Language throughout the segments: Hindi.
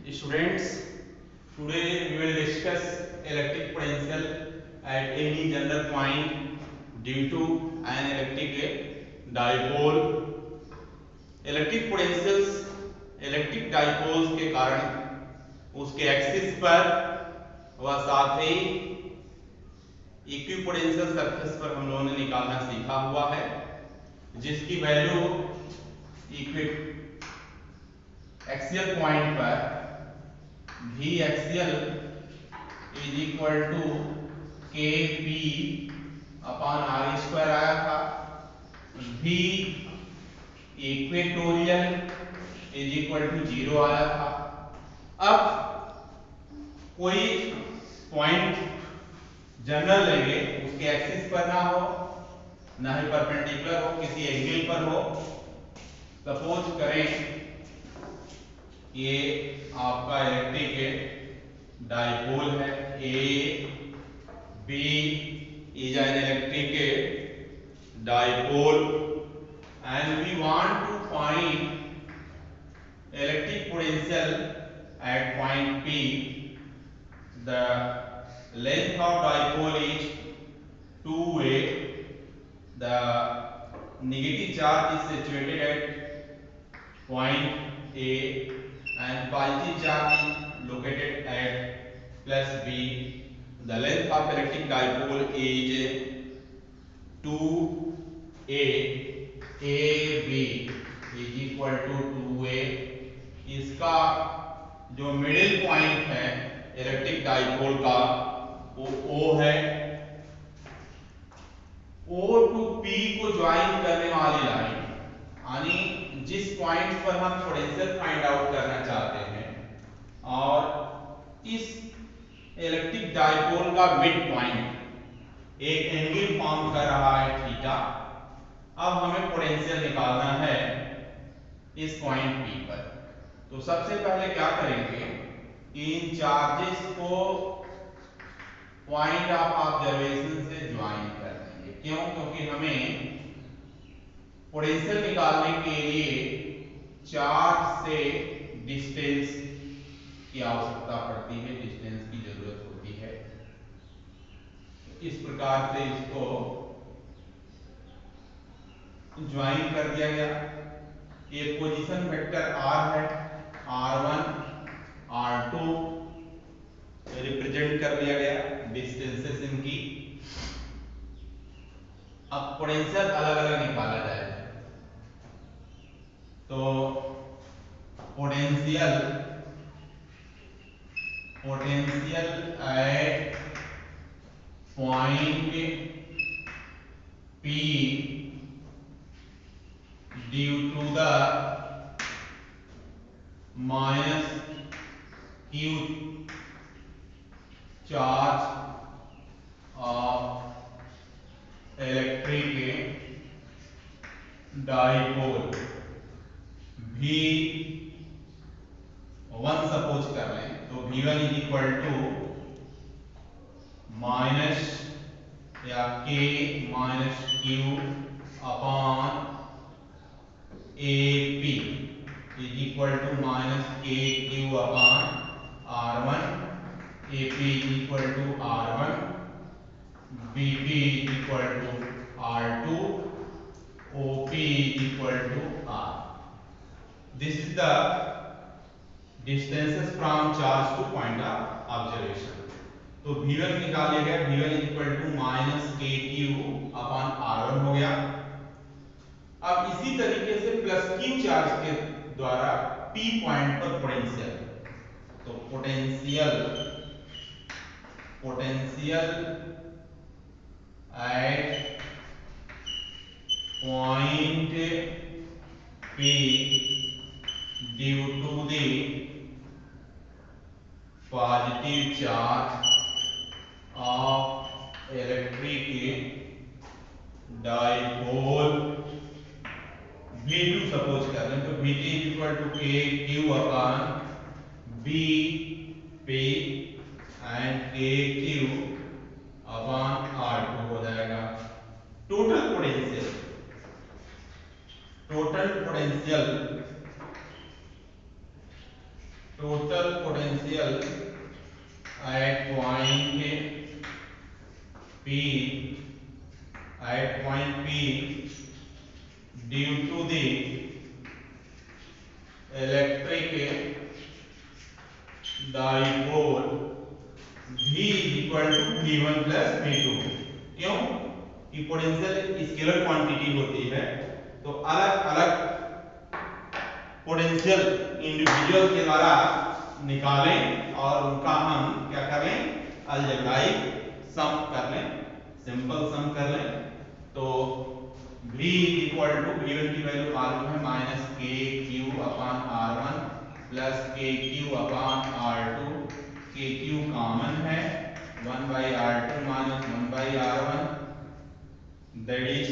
Students, today we will discuss electric potential at any general point due to an electric dipole. Electric potentials electric dipoles के कारण उसके एक्सिस पर व साथ ही इक्विपोटेंशियल सरफेस पर हम लोगों ने निकालना सीखा हुआ है, जिसकी वैल्यू इक्वि एक्सियल पॉइंट पर V axial is equal to k p upon r square आया था। V equatorial is equal to 0 आया था। अब कोई पॉइंट जनरल लेंगे, उसके एक्सिस पर ना हो, ना ही परपेंडिकुलर हो, किसी एंगल पर हो। सपोज करें ये आपका इलेक्ट्रिक डाइपोल है, a b is an electric dipole and we want to find electric potential at point P. The length of dipole is 2a. The negative charge is situated at point A and positive charge is located at plus B. The length of electric dipole is 2a. AB is equal to 2a. इसका जो मिडिल पॉइंट है इलेक्ट्रिक डाइपोल का वो O है। O टू P को ज्वाइन करने वाली लाइन, यानी जिस पॉइंट पर हम पोटेंशियल फाइंड आउट करना चाहते हैं और इस इलेक्ट्रिक डाइपोल का मिड पॉइंट एक एंगल फॉर्म कर रहा है थीटा। अब हमें पोटेंशियल निकालना है इस पॉइंट P पर। तो सबसे पहले क्या करेंगे, इन चार्जेस को पॉइंट ऑफ ऑब्जर्वेशन से ज्वाइन कर देंगे। क्यों? क्योंकि हमें पोटेंशियल निकालने के लिए चार्ज से डिस्टेंस की आवश्यकता पड़ती है, डिस्टेंस की जरूरत होती है। इस प्रकार से इसको ज्वाइन कर दिया गया। एक पोजीशन वेक्टर R है, R1 R2 रिप्रेजेंट कर दिया गया डिस्टेंसेस इनकी। अब पोटेंशियल अलग अलग निकाला जाएगा। तो potential at point P due to the minus Q charge of electric dipole V1 suppose कर लें, तो V1 is equal to minus या K minus Q upon AP is equal to minus KQ upon R1। AP is equal to R1, BP is equal to R2, OP is equal to R. This is the distances from charge to point of observation. तो V1 निकाल लिया गया, V1 is equal to minus KQ upon R1 हो गया। अब इसी तरीके से प्लस Q चार्ज के द्वारा P पॉइंट पर पोटेंशियल, तो potential at point P due to the positive charge of electric dipole V2 suppose कर लें, तो V2 is equal to KQ upon BP and KQ upon R2 हो जाएगा। Total potential total potential at point P due to the electric dipole V equal to V1 plus V2। क्यों? कि पोटेंशियल स्केलर क्वांटिटी होती है, तो अलग अलग पोटेंशियल इंडिविजुअल के द्वारा निकालें और उनका हम क्या कर लें, अलजेब्राइक सम कर लें, सिंपल सम कर लें। तो V इक्वल टू V1 की वैल्यू मालूम है माइनस के क्यू अपॉन R1 प्लस के क्यू अपॉन R2, के क्यू कॉमन है 1 by R2 minus 1 by R1 that is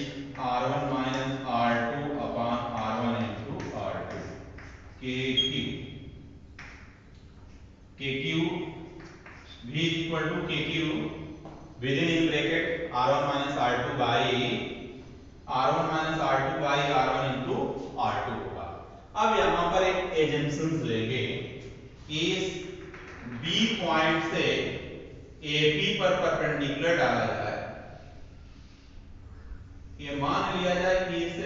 R1 minus R2 upon R1 into R2 के Q V equal to k Q with in bracket R1 minus R2 by R1 into R2 होगा। अब यहां पर एक एजम्पशंस लेंगे कि इस B पॉइंट से AP पर परपेंडिकुलर डाला जाए। ये मान लिया जाए कि इस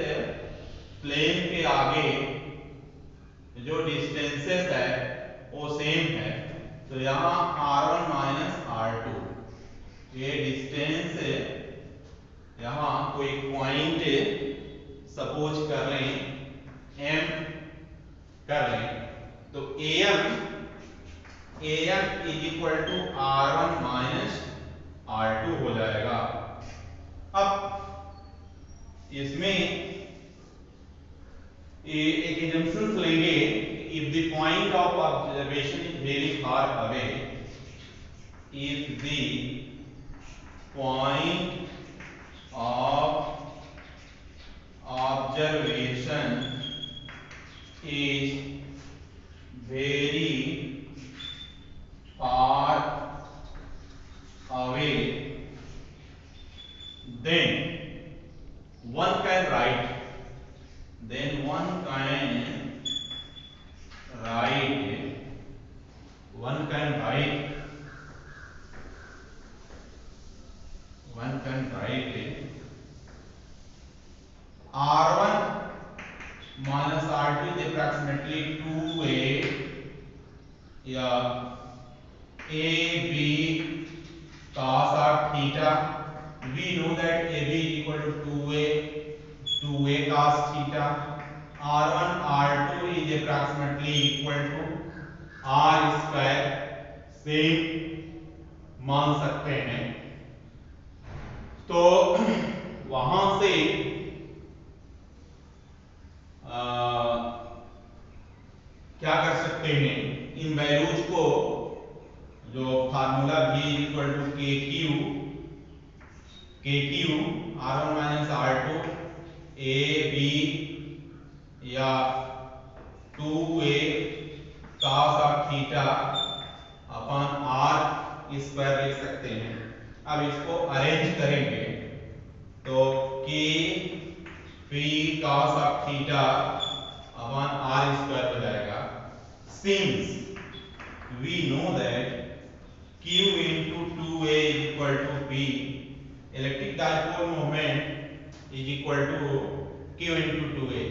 प्लेन के आगे जो डिस्टेंसेस है वो सेम है, तो यहां R1 माइनस R2 ये डिस्टेंस यहां कोई पॉइंट सपोज कर लें M कर लें, तो AM is equal to R1 minus R2 हो जाएगा। अब इसमें एक एजम्पशन लेंगे, if the point of observation is very far away, if the point of observation is very far away, then one can write R1 minus R2 is approximately 2a या AB cos of theta. We know that AB is equal to 2a cos theta. R1 R2 is approximately equal to R square, same मान सकते हैं। तो वहां से क्या कर सकते हैं, इन वैल्यूज को जो formula V equal to k q R1 minus R2 a b या 2a cos of theta upon R square लिख सकते हैं। अब इसको अरेंज करेंगे तो k p cos of theta upon R square हो जाएगा। Since we know that q into 2a is equal to p, electric dipole moment is equal to q into 2a,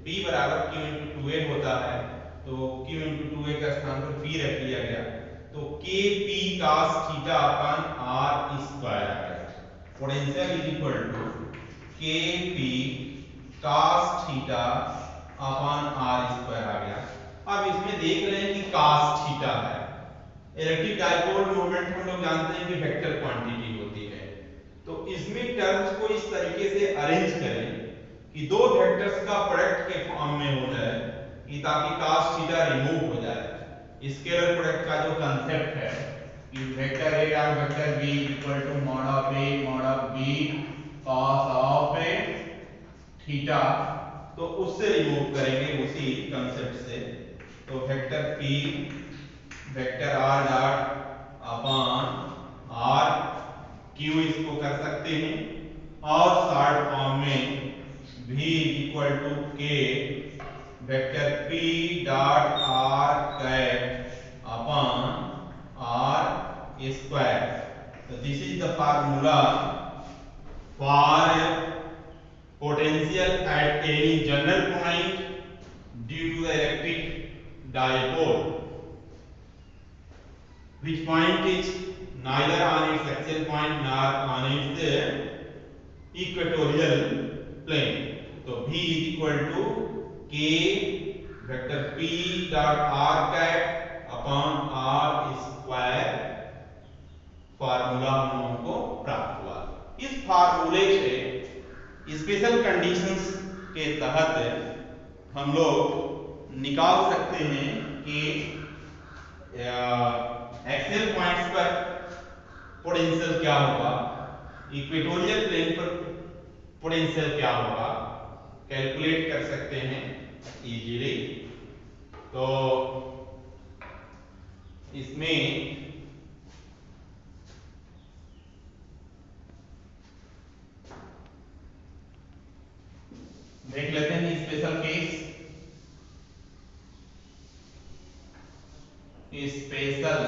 p बराबर q into 2a होता है, तो q into 2a का स्थान पर p रख लिया गया, तो k p cos theta upon r square आ गया। Potential is equal to k p cos theta upon r square आ गया। अब इसमें देख रहे हैं कि cos थीटा है, इलेक्ट्रिक डाइपोल मोमेंट हम लोग जानते हैं कि वेक्टर क्वांटिटी होती है, तो इसमें टर्म्स को इस तरीके से अरेंज करें कि दो वेक्टर्स का प्रोडक्ट के फॉर्म में हो जाए कि ताकि cos थीटा रिमूव हो जाए। स्केलर प्रोडक्ट का जो कांसेप्ट है कि वेक्टर a और vector b equal to mod of a mod of b cos of a theta, तो उससे रिमूव करेंगे उसी कांसेप्ट से। तो vector p vector r dot upon r q इसको कर सकते हैं, और शॉर्ट फॉर्म में v equal to k vector p dot r cap the formula for potential at any general point due to the electric dipole, which point is neither on its axial point nor on its equatorial plane. तो V is equal to K vector P dot r cap upon r square formula हम लोगों को प्राप्त हुआ। इस फार्मूले से स्पेशल कंडीशंस के तहत हम लोग निकाल सकते हैं कि एक्सियल पॉइंट्स पर पोटेंशियल क्या होगा, इक्वेटोरियल प्लेन पर पोटेंशियल क्या होगा, कैलकुलेट कर सकते हैं इजीली। तो इसमें देख लेते हैं special case. Special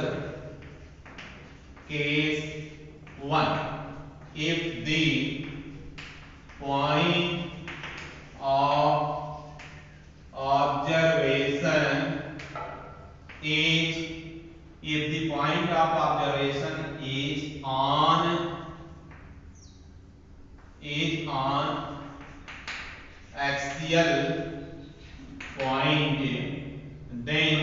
case 1, if the point of observation is on axial point, then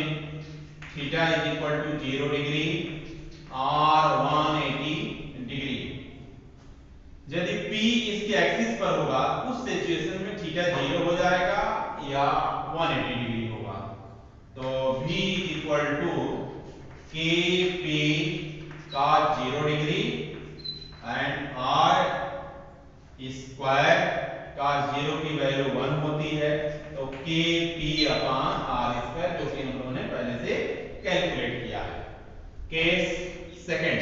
theta is equal to 0 degree or 180 degree। यदि P इसके एक्सिस पर होगा उस सिचुएशन में थीटा 0 हो जाएगा या 180 डिग्री होगा। तो V equal to KP cos 0 degree and R square cos 0 की वैल्यू 1 होती है, तो KP अपॉन R स्क्वायर, जो कि हम लोगों ने पहले से कैलकुलेट किया है। Case second,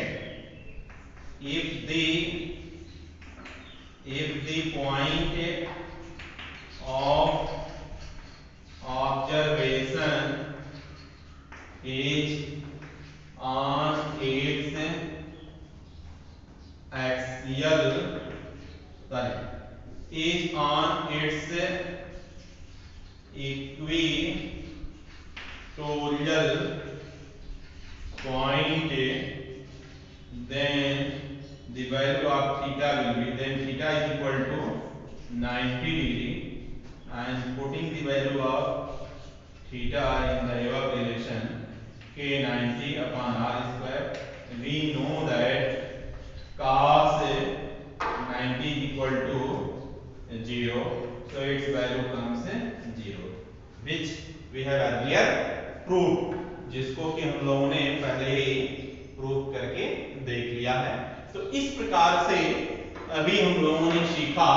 if the point of observation is on its axial, is on its equatorial point, then the value of theta will be, then theta is equal to 90 degree, and putting the value of theta in the above relation k 90 upon r square, we know that cos 90 is equal to 0, so its value comes 0, which we have earlier proved, जिसको कि हम लोगों ने पहले ही प्रूव करके देख लिया है। तो इस प्रकार से अभी हम लोगों ने सीखा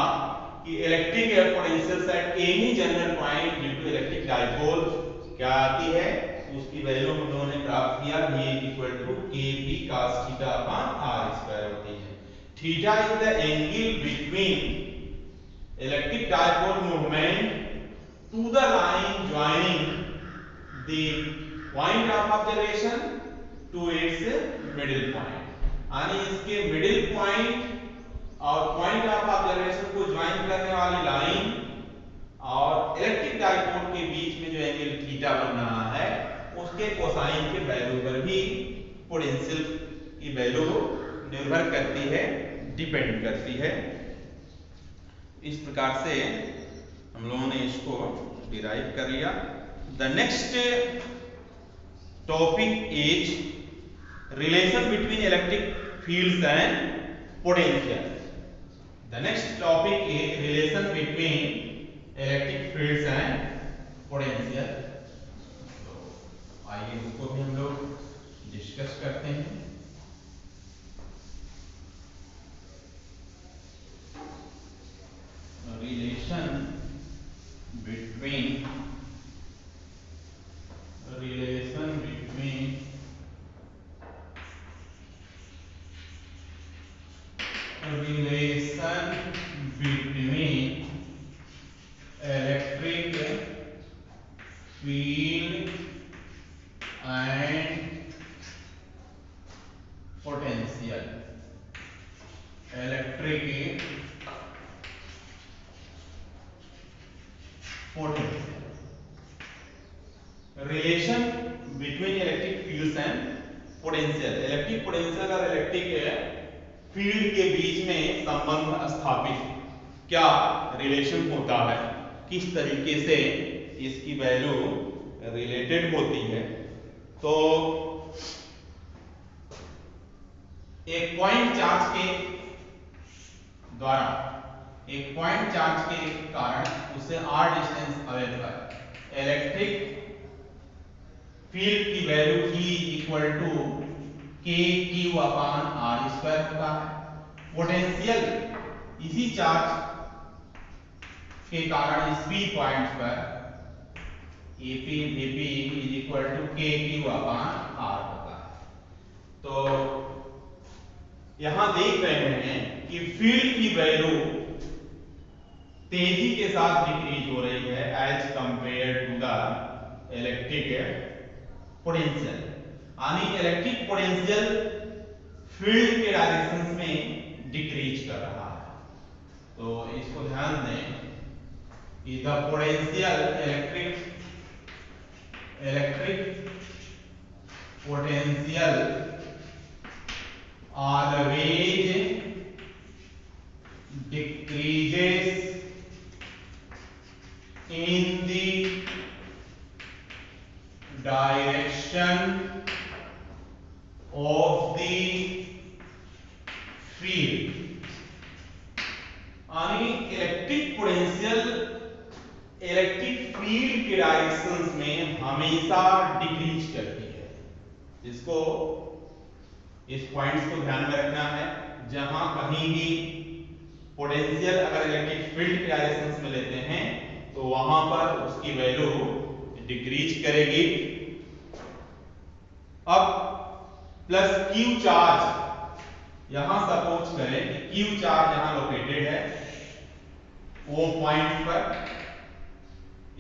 कि electric potential at any general point due to electric dipole क्या आती है, उसकी वैल्यू हम लोगों ने प्राप्त किया, V equal to KP cos theta upon R square होती है। Theta is the angle between electric dipole movement to the line joining the point of observation to its middle point, यानी इसके मिडिल पॉइंट और पॉइंट ऑफ ऑब्जर्वेशन को ज्वाइन करने वाली लाइन और इलेक्ट्रिक डाइपोल के बीच में जो एंगल थीटा बन रहा है उसके कोसाइन के वैल्यू पर भी पोटेंशियल की वैल्यू निर्भर करती है, डिपेंड करती है। इस प्रकार से हम लोगों ने इसको डिराइव कर लिया। The next topic is relation between electric fields and potential. The next topic is relation between electric fields and potential. तो आइए उसको भी हम लोग डिस्कस करते हैं। Relation between electric field and potential। Electric potential, relation between electric fields and potential, electric potential और इलेक्ट्रिक फील्ड के बीच में संबंध स्थापित, क्या रिलेशन होता है, किस तरीके से इसकी वैल्यू रिलेटेड होती है। तो एक पॉइंट चार्ज के द्वारा, एक पॉइंट चार्ज के कारण उससे r डिस्टेंस अवे पर इलेक्ट्रिक फील्ड की value E equal to k q upon r square होता है। पोटेंशियल इसी चार्ज के कारण इस P पॉइंट पर AP dP is equal to k q upon r होता है। तो यहां देख रहे हैं कि फील्ड की वैल्यू तेजी के साथ डिक्रीज हो रही है as compare to the electric potential, यानी इलेक्ट्रिक पोटेंशियल फील्ड के डायरेक्शंस में डिक्रीज कर रहा है। तो इसको ध्यान दें कि the potential electric potential always decreases in the direction of the field, यानी इलेक्ट्रिक पोटेंशियल इलेक्ट्रिक फील्ड के डायरेक्शंस में हमेशा डिक्रीज करती है। इसको, इस पॉइंट्स को ध्यान में रखना है। जहां कहीं भी पोटेंशियल अगर इलेक्ट्रिक फील्ड के डायरेक्शंस में लेते हैं तो वहां पर उसकी वैल्यू डिक्रीज करेगी। अब प्लस क्यू चार्ज, यहां सपोज करें कि क्यू चार्ज यहां लोकेटेड है वो पॉइंट पर,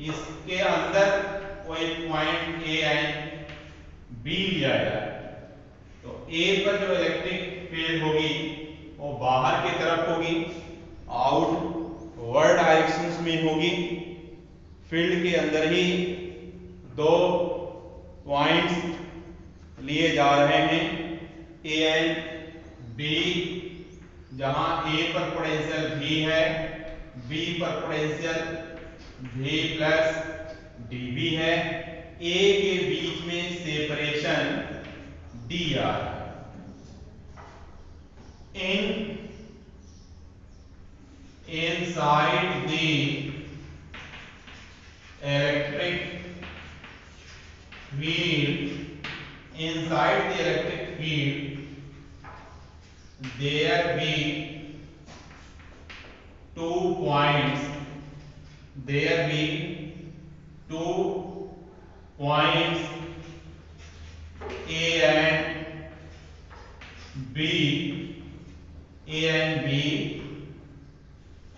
इसके अंदर कोई पॉइंट ए एंड बी लिया जाए तो ए पर जो इलेक्ट्रिक फील्ड होगी वो बाहर की तरफ होगी, आउटवर्ड डायरेक्शंस में होगी। फील्ड के अंदर ही दो पॉइंट्स लिए जा रहे हैं ए एंड बी, जहां ए पर पोटेंशियल V है, बी पर पोटेंशियल V प्लस dB है, ए के बीच में separation dr, inside the electric field, inside the electric field there be two points, there be two points A and B, A and B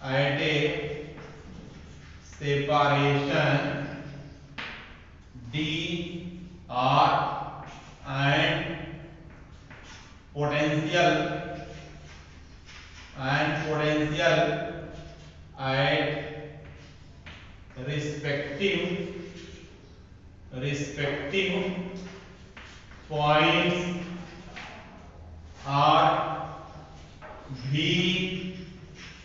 at a separation dr and potential at respective points are V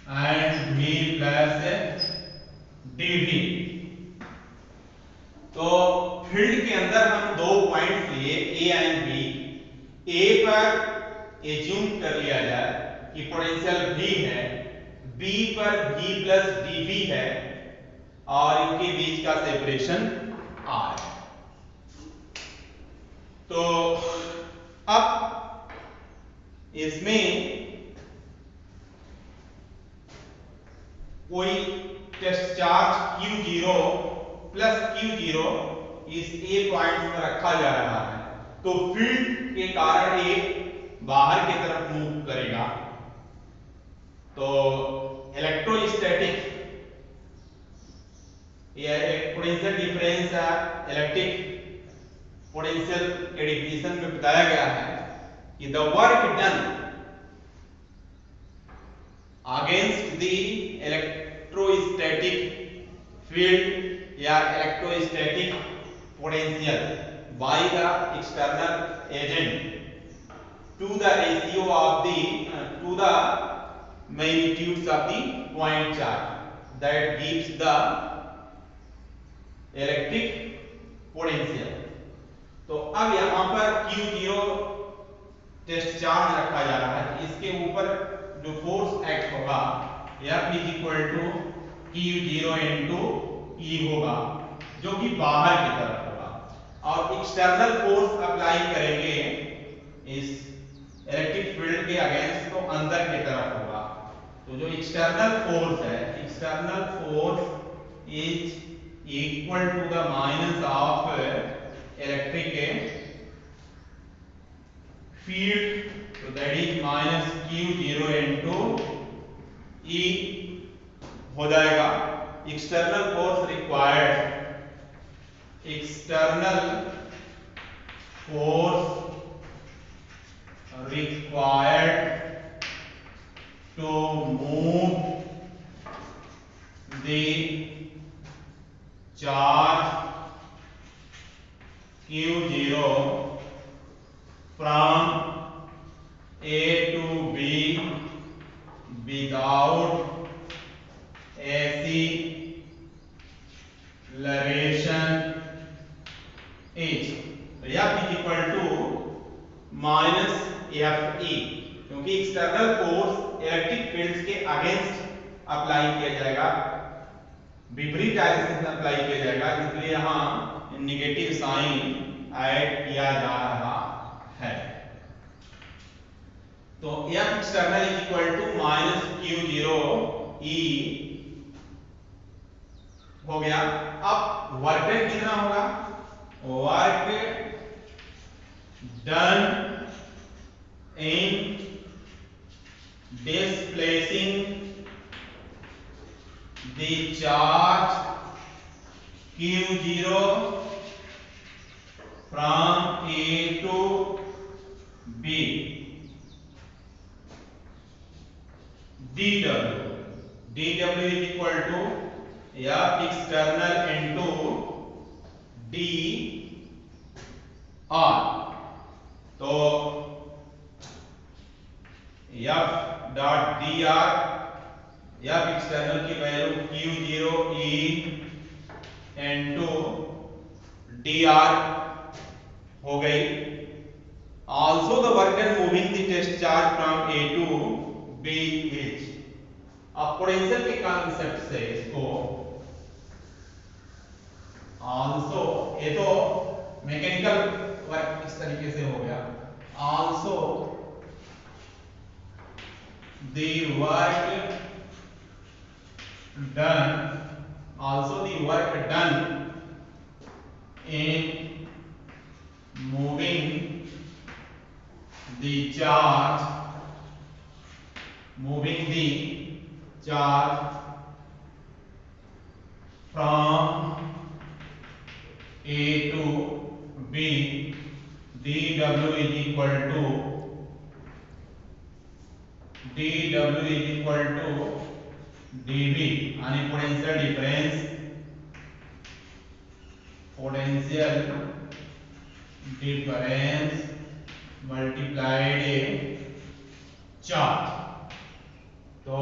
and V plus dV। तो फील्ड के अंदर हम दो पॉइंट्स लिए A एंड B, A पर एज्यूम कर लिया जाए कि पोटेंशियल V है, B पर V प्लस dV है और इनके बीच का सेपरेशन R है। तो अब इसमें कोई test charge Q0 plus Q0 इस A पॉइंट पर रखा जा रहा है तो फील्ड के कारण A बाहर की तरफ मूव करेगा। तो इलेक्ट्रोस्टैटिक या पोटेंशियल डिफरेंस इलेक्ट्रिक पोटेंशियल के डेफिनेशन में बताया गया है कि the work done against the electrostatic field या electrostatic potential by the external agent to the ratio of the to the magnitudes of the point charge that gives the electric potential। तो अब यहां पर Q0 टेस्ट चार्ज रखा जा रहा है, इसके ऊपर जो फोर्स एक्ट होगा F is equal to Q0 into E होगा, जो कि बाहर की तरफ होगा, और एक्सटर्नल फोर्स अप्लाई करेंगे इस इलेक्ट्रिक फील्ड के अगेंस्ट, तो अंदर की तरफ होगा। तो जो एक्सटर्नल फोर्स है, external force is equal to the minus of electric field, तो that is minus Q0 into E हो जाएगा। External force required, external force required to move the charge Q0 from A to B without acceleration is, तो F is equal to minus Fe, क्योंकि एक्सटर्नल फोर्स इलेक्ट्रिक फील्ड्स के अगेंस्ट अप्लाई किया जाएगा, विपरीत डायरेक्शन में अप्लाई किया जाएगा, इसलिए यहां नेगेटिव साइन ऐड किया जा रहा है। तो F external is equal to minus Q0 E हो गया। अब वर्क डन कितना होगा? Work done in displacing the charge Q0 from A to B, dW is equal to F external into dr, तो F dot dr, F external की value Q0 E into dr हो गई। Also the work done moving the test charge from A to B इज, अब पोटेंशियल के कॉन्सेप्ट से इसको ऑल्सो, ये तो मैकेनिकल वर्क इस तरीके से हो गया, also the work done, also the work done in moving the charge, moving the charge from A to B, dW is equal to dV, आणि पोटेंशियल डिफरेंस मल्टीप्लाइड चार्ज, तो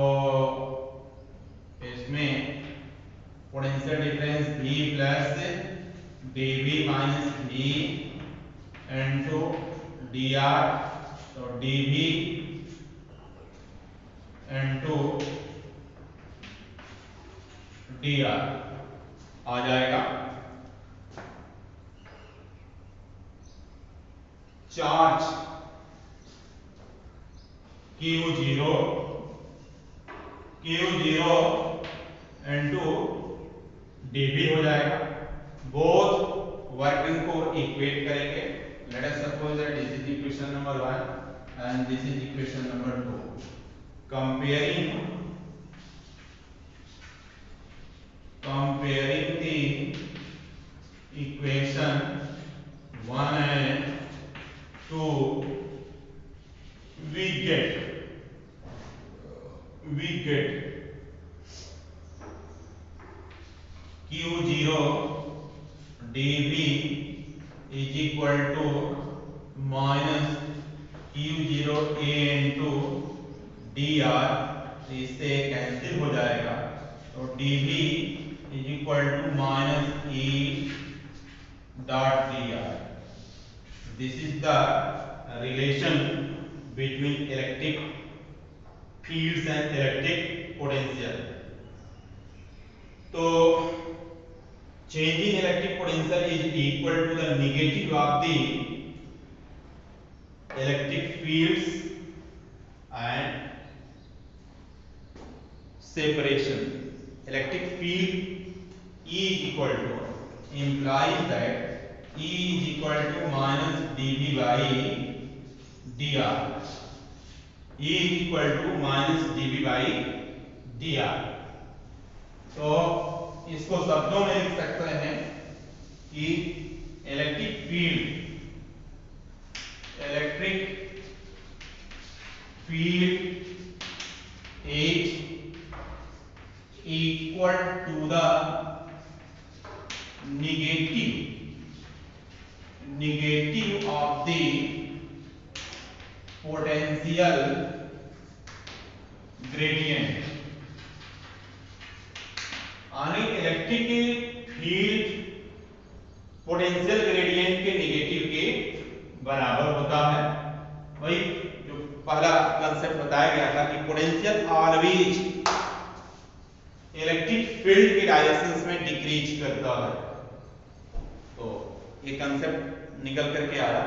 इसमें potential difference V plus dV minus V into dr, तो dV इंटू dr आ जाएगा। चार्ज Q0 इंटू dV हो जाएगा। बोथ वर्किंग को इक्वेट करेंगे। Let us suppose that this is equation number 1 and this is equation number 2। comparing the equation 1 and 2, we get is equal to minus Q0 A into d r, इससे कैंसिल हो जाएगा, तो dV is equal to minus E dot d r. This is the relation between electric fields and electric potential. तो change in electric potential is equal to the negative of the electric fields and separation. Electric field E is equal to, implies that E is equal to minus dV by dr. E is equal to minus dV by dr. तो इसको शब्दों में लिख सकते हैं कि electric field is equal to the negative of the potential gradient. यानी इलेक्ट्रिक फील्ड पोटेंशियल ग्रेडियंट के नेगेटिव के बराबर होता है. वही जो पहला कांसेप्ट बताया गया था कि पोटेंशियल ऑलवेज इलेक्ट्रिक फील्ड के डायरेक्शंस में डिक्रीज करता है. तो ये कांसेप्ट निकल करके आया.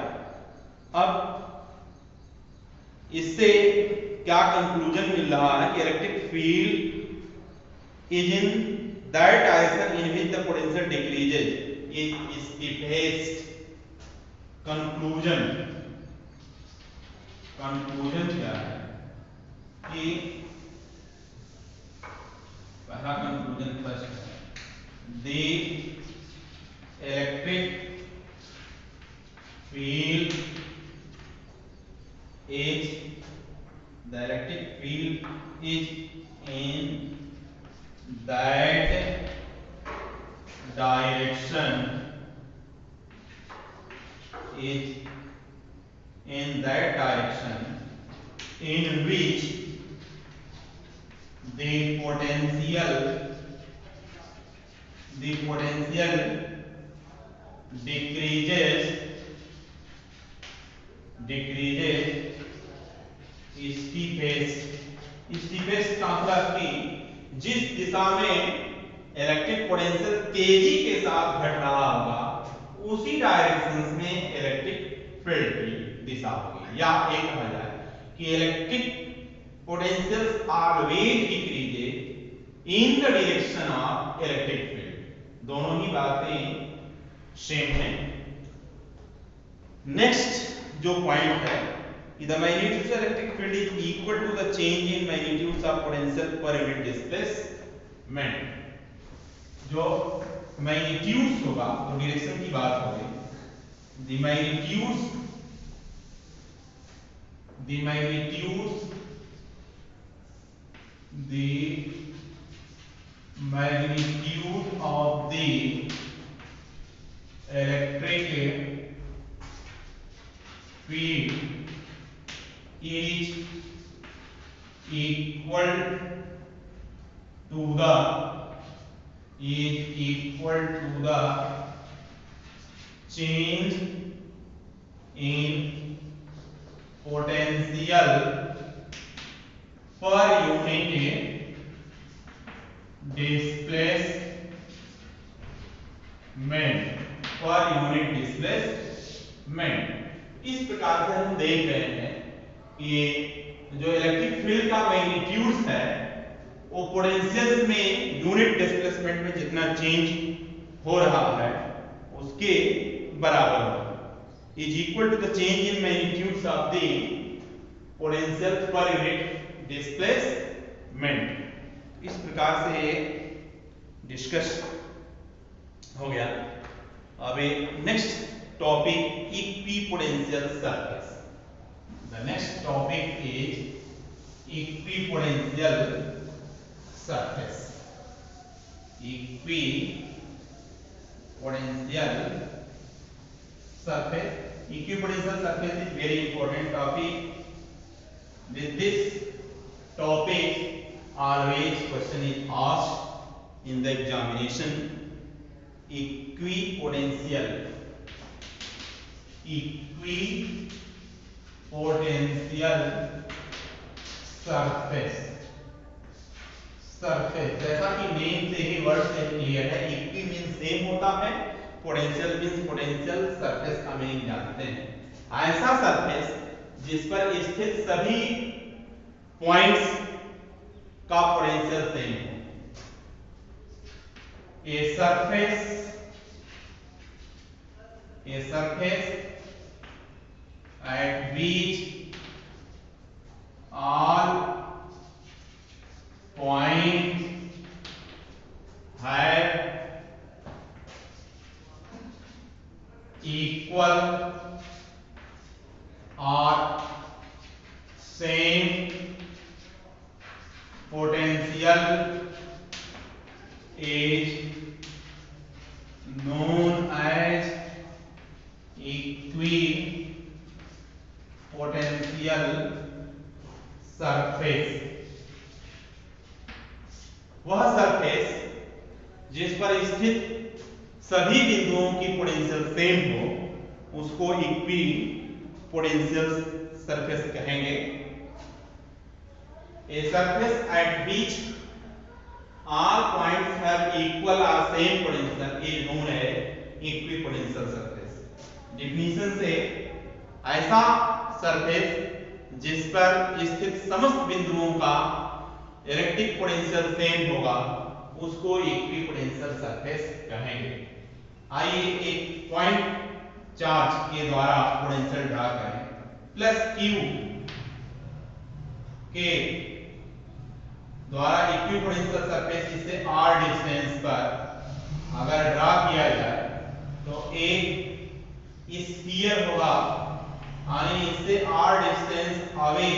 अब इससे क्या कंक्लूजन मिल रहा है कि electric field is in that direction in which the potential decreases is the best conclusion. conclusion क्या है कि पहला conclusion फर्स्ट है, the electric field is in that direction in which the potential decreases steepest का मतलब कि जिस दिशा में इलेक्ट्रिक पोटेंशियल तेजी के साथ घट रहा होगा उसी डायरेक्शंस में इलेक्ट्रिक फील्ड की दिशा होगी. या एक कहा जाए कि electric potentials always decreases in the direction of electric field. दोनों ही बातें सेम हैं. नेक्स्ट जो पॉइंट है, the magnitude of electric field is equal to the change in magnitudes of potential per unit displacement. जो magnitudes होगा तो डायरेक्शन की बात होगी. the magnitude of the electric field is equal to the change in potential per unit displacement. इस प्रकार से हम देख रहे हैं कि जो इलेक्ट्रिक फील्ड का मैग्नीट्यूड है वो पोटेंशियल में यूनिट डिस्प्लेसमेंट में जितना चेंज हो रहा है उसके बराबर होगा. Is equal to the change in magnitudes of the potential पर यूनिट डिस्प्लेसमेंट. इस प्रकार से डिस्कस हो गया. अभी next topic equipotential surface. The next topic is equipotential surface. Equipotential surface. Equipotential surface is very important topic. With this topic, always question is asked in the examination. Equipotential surface. जैसा कि नेम से ही वर्ड से क्लियर है, इक्वी मीन सेम होता है, पोटेंशियल मीन पोटेंशियल, सरफेस का मीनिंग जानते हैं। ऐसा सरफेस जिस पर स्थित सभी पॉइंट्स का पोटेंशियल सेम हो। A surface at which all points have equal or same potential is known as equipotential surface। वह सरफेस जिस पर स्थित सभी बिंदुओं की पोटेंशियल सेम हो उसको इक्विपोटेंशियल सरफेस कहेंगे। A surface at which all points have equal or same potential is known as equipotential surface। Definition से ऐसा सरफेस जिस पर स्थित समस्त बिंदुओं का इलेक्ट्रिक पोटेंशियल सेम होगा उसको इक्विपोटेंशियल सरफेस कहेंगे। आइए एक पॉइंट चार्ज के द्वारा पोटेंशियल ड्रा करें। प्लस क्यू के द्वारा इक्विपोटेंशियल सरफेस इससे r डिस्टेंस पर अगर ड्रा किया जाए तो एक स्फीयर होगा यानी इससे r distance away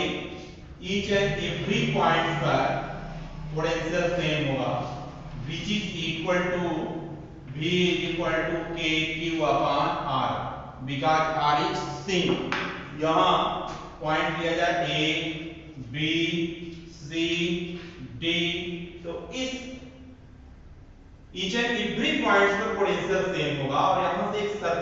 each and every point पर पोटेंशियल सेम होगा which is equal to V is equal to KQ upon R because R is same। यहाँ पॉइंट लिया जाए A, B, C, D, तो इस ईच एंड एवरी पॉइंट पर पोटेंशियल सेम होगा और यहाँ से एक सरफेस